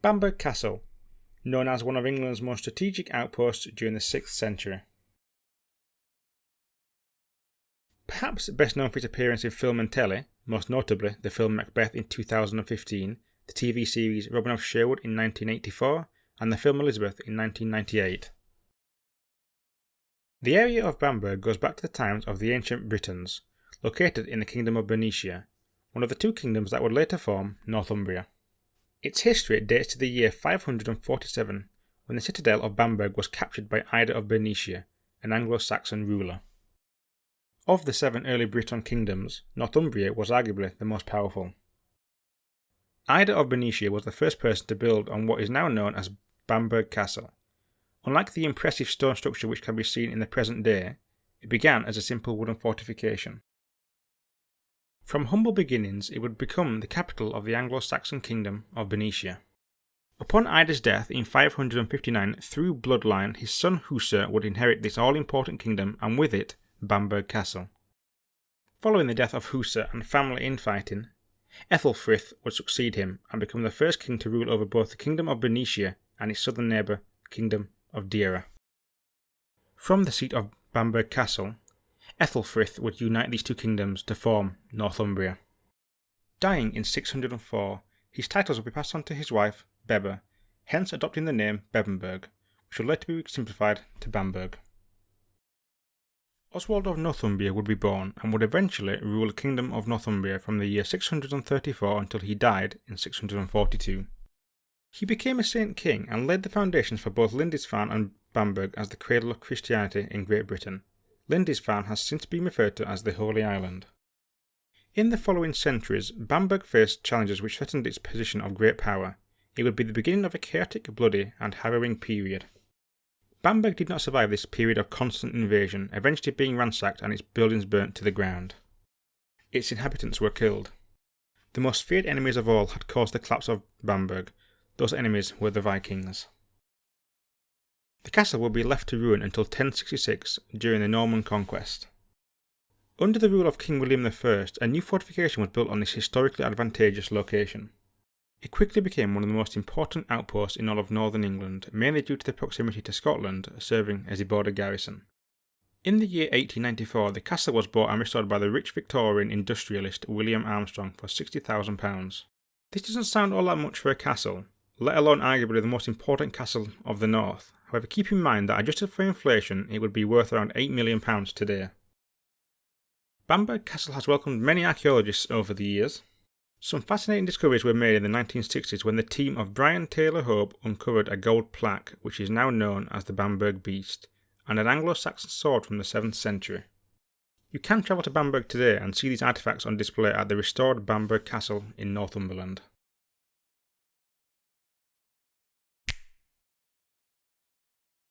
Bamburgh Castle, known as one of England's most strategic outposts during the 6th century. Perhaps best known for its appearance in film and telly, most notably the film Macbeth in 2015, the TV series Robin of Sherwood in 1984, and the film Elizabeth in 1998. The area of Bamburgh goes back to the times of the ancient Britons, located in the Kingdom of Bernicia, one of the two kingdoms that would later form Northumbria. Its history dates to the year 547, when the citadel of Bamburgh was captured by Ida of Bernicia, an Anglo-Saxon ruler. Of the 7 early Breton kingdoms, Northumbria was arguably the most powerful. Ida of Bernicia was the first person to build on what is now known as Bamburgh Castle. Unlike the impressive stone structure which can be seen in the present day, it began as a simple wooden fortification. From humble beginnings, it would become the capital of the Anglo-Saxon kingdom of Bernicia. Upon Ida's death in 559, through bloodline, his son Husa would inherit this all-important kingdom and with it, Bamburgh Castle. Following the death of Husa and family infighting, Æthelfrith would succeed him and become the first king to rule over both the kingdom of Bernicia and its southern neighbour, the kingdom of Deira. From the seat of Bamburgh Castle, Æthelfrith would unite these two kingdoms to form Northumbria. Dying in 604, his titles would be passed on to his wife, Bebba, hence adopting the name Bebbanburg, which would later be simplified to Bamburg. Oswald of Northumbria would be born and would eventually rule the kingdom of Northumbria from the year 634 until he died in 642. He became a saint king and laid the foundations for both Lindisfarne and Bamburgh as the cradle of Christianity in Great Britain. Lindisfarne has since been referred to as the Holy Island. In the following centuries, Bamburgh faced challenges which threatened its position of great power. It would be the beginning of a chaotic, bloody and harrowing period. Bamburgh did not survive this period of constant invasion, eventually being ransacked and its buildings burnt to the ground. Its inhabitants were killed. The most feared enemies of all had caused the collapse of Bamburgh. Those enemies were the Vikings. The castle would be left to ruin until 1066 during the Norman conquest. Under the rule of King William I, a new fortification was built on this historically advantageous location. It quickly became one of the most important outposts in all of northern England, mainly due to the proximity to Scotland, serving as a border garrison. In the year 1894, the castle was bought and restored by the rich Victorian industrialist William Armstrong for £60,000. This doesn't sound all that much for a castle, let alone arguably the most important castle of the north. However, keep in mind that adjusted for inflation, it would be worth around £8 million today. Bamburgh Castle has welcomed many archaeologists over the years. Some fascinating discoveries were made in the 1960s when the team of Brian Taylor Hope uncovered a gold plaque which is now known as the Bamburgh Beast, and an Anglo-Saxon sword from the 7th century. You can travel to Bamburgh today and see these artefacts on display at the restored Bamburgh Castle in Northumberland.